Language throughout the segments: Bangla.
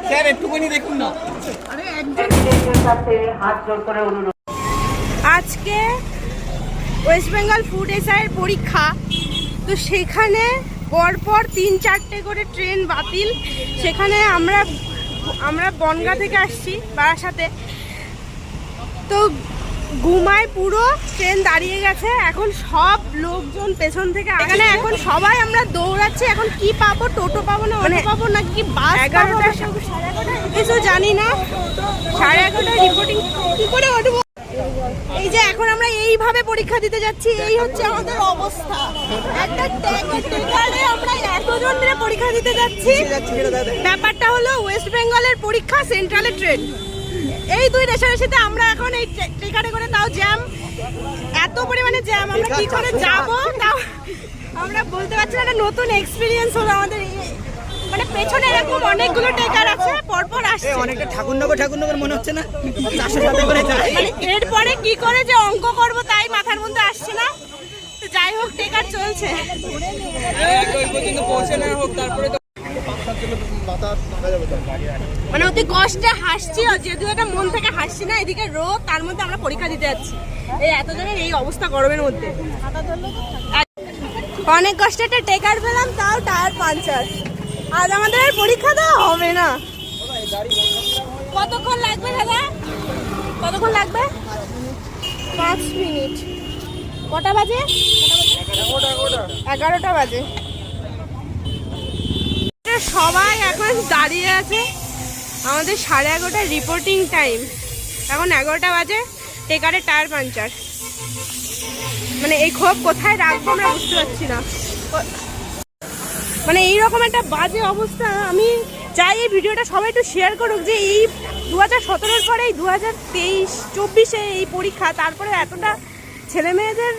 স্যার একটুখানি দেখুন না। আজকে ওয়েস্ট বেঙ্গল ফুড এসআইয়ের পরীক্ষা, তো সেখানে পরপর 3-4টে করে ট্রেন বাতিল। সেখানে আমরা বনগাঁ থেকে আসছি বারাসাতে, তো ঘুমায় পুরো ট্রেন দাঁড়িয়ে গেছে। এখন সব লোকজন পেছন থেকে এখানে, এখন সবাই আমরা দৌড়াচ্ছি। এখন কি পাবো, টোটো পাবো না অটো পাবো নাকি বাস? 11টা কিছু জানি না। 11:30 রিপোর্টিং কি করে উঠবো? এই যে এখন আমরা এইভাবে পরীক্ষা দিতে যাচ্ছি, এই হচ্ছে আমাদের অবস্থা। একটা টেকারে আমরা এতজন মিলে পরীক্ষা দিতে যাচ্ছি। ব্যাপারটা হলো ওয়েস্ট বেঙ্গলের পরীক্ষা, সেন্ট্রালের ট্রেন, এই দুই রেশারেশিতে আমরা এখন এই টেকারে করে, তাও জ্যাম, এত পরিমাণে জ্যাম, আমরা কি করে যাব তাও আমরা বলতে পারছি না। একটা নতুন এক্সপিরিয়েন্স হলো আমাদের। মানে পেছনে এরকম অনেকগুলো টেকার আছে, পরপর আসছে। অনেকটা ঠাকুরনগর মনে হচ্ছে না? 400 করে যায়। মানে এরপরে কি করে যে অঙ্ক করব তাই মাথার মধ্যে আসছে না। তো যাই হোক, টেকার চলছে। মানে অতি কষ্টে হাসছি, যদিও এটা মন থেকে হাসছি না। এদিকে রোদ, তার মধ্যে আমরা পরীক্ষা দিতে যাচ্ছি এই এতজনের এই অবস্থা গরমের মধ্যে। অনেক কষ্টে একটা টেকার পেলাম, তাও টায়ার পাঞ্চার। আজ আমাদের পরীক্ষা দেওয়া হবে না। কতক্ষণ লাগবে দাদা? কতক্ষণ লাগবে? 5 মিনিট। কটা বাজে? 11টা বাজে। সবাই এখন দাঁড়িয়ে আছে। আমাদের 11:30 রিপোর্টিং টাইম। এখন 11টা বাজে, টেকারে টায়ার পাঞ্চার। মানে এই ক্ষোভ কোথায় রাখবো আমরা বুঝতে পারছি না। মানে এইরকম একটা বাজে অবস্থা। আমি চাই এই ভিডিওটা সবাই একটু শেয়ার করুক, যে এই 2017-র পরে এই 2023-24-এ এই পরীক্ষা, তারপরে এতটা ছেলে মেয়েদের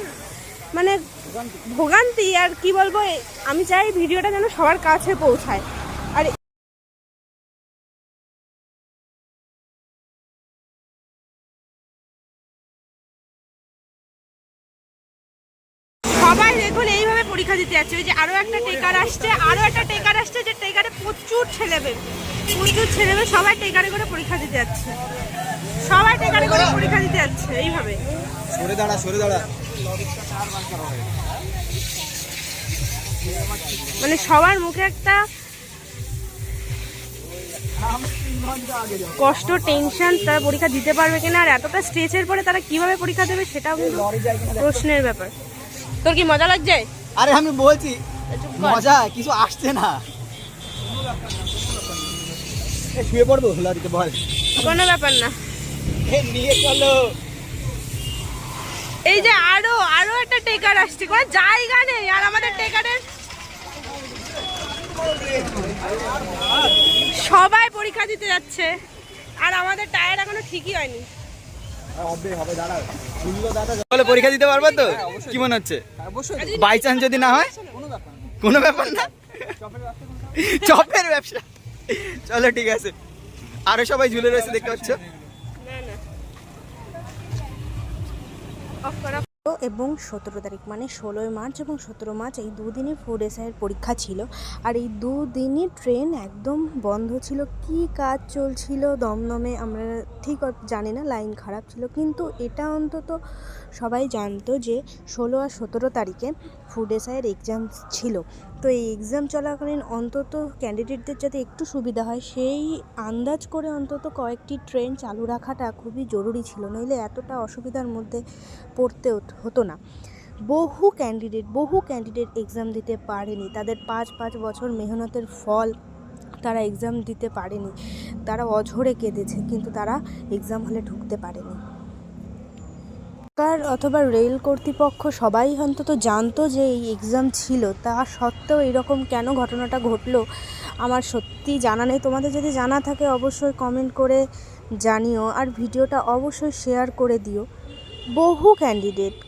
মানে ভোগান্তি আর কি বলবো। আমি চাই ভিডিওটা যেন সবার কাছে পৌঁছায়। আর সবাই দেখুন এইভাবে পরীক্ষা দিতে যাচ্ছে। ওই যে আরো একটা টেকার আসছে, যে টেকারে প্রচুর ছেলেমেয়ে সবাই টেকারে করে পরীক্ষা দিতে যাচ্ছে। এইভাবে সরে দাঁড়া। মানে সবার মুখে একটা কষ্ট, টেনশন, তারা পরীক্ষা দিতে পারবে কিনা, আর এতটা স্ট্রেচের পরে তারা কিভাবে পরীক্ষা দেবে সেটাও কিন্তু প্রশ্নের ব্যাপার। তোর কি মজা লাগছে? আরে আমি বলছি মজা কিছু আসছে না। শুয়ে পড়বো লরিতে, বল। কোনো ব্যাপার না, নিয়ে চলো। এই যে আরো একটা টেকার আসছে, কোনো জায়গা নেই। আর আমাদের টেকারের সবাই পরীক্ষা দিতে যাচ্ছে, আর আমাদের টায়ার এখনো ঠিকই হয়নি। পরীক্ষা দিতে পারবো তো? কি মনে হচ্ছে? বাই চান্স যদি না হয়? কোনো ব্যাপার না, চপের ব্যবসা। চলো ঠিক আছে। আরো সবাই ঝুলে রয়েছে দেখতে পাচ্ছ। এবং 17 তারিখ মানে 16 মার্চ এবং 17 মার্চ এই দুদিনই ফুড এসআইয়ের পরীক্ষা ছিল। আর এই দুদিনই ট্রেন একদম বন্ধ ছিল। কি কাজ চলছিল দমদমে আমরা ঠিক জানি না, লাইন খারাপ ছিল। কিন্তু এটা অন্তত সবাই জানতো যে 16 আর 17 তারিখে ফুড এসআইয়ের এক্সাম ছিল। তো এই এক্সাম চলাকালীন অন্তত ক্যান্ডিডেটদের যাতে একটু সুবিধা হয়, সেই আন্দাজ করে অন্তত কয়েকটি ট্রেন চালু রাখাটা খুবই জরুরি ছিল, নইলে এতটা অসুবিধার মধ্যে পড়তে হতো না। বহু ক্যান্ডিডেট এক্সাম দিতে পারেনি। তাদের 5 বছর মেহনতের ফল তারা এক্সাম দিতে পারেনি। তারা অঝরে কেঁদেছে, কিন্তু তারা এক্সাম হলে ঢুকতে পারেনি। সরকার অথবা রেল কর্তৃপক্ষ সবাই অন্তত জানতো যে এই এক্সাম ছিল, তা সত্ত্বেও এরকম কেন ঘটনাটা ঘটলো আমার সত্যি জানা নেই। তোমাদের যদি জানা থাকে অবশ্যই কমেন্ট করে জানিও, আর ভিডিওটা অবশ্যই শেয়ার করে দিও। বহু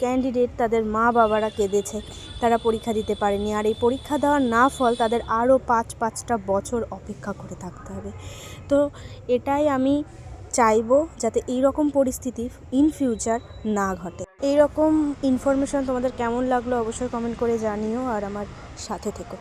ক্যান্ডিডেট তাদের মা বাবারা কেঁদেছে, তারা পরীক্ষা দিতে পারেনি। আর এই পরীক্ষা দেওয়ার না ফল তাদের আরও 5-5টা বছর অপেক্ষা করে থাকতে হবে। তো এটাই আমি চাইবো, যাতে এই রকম পরিস্থিতি ইন ফিউচার না ঘটে। এই রকম ইনফরমেশন তোমাদের কেমন লাগলো অবশ্যই কমেন্ট করে জানিও, আর আমার সাথে থেকো।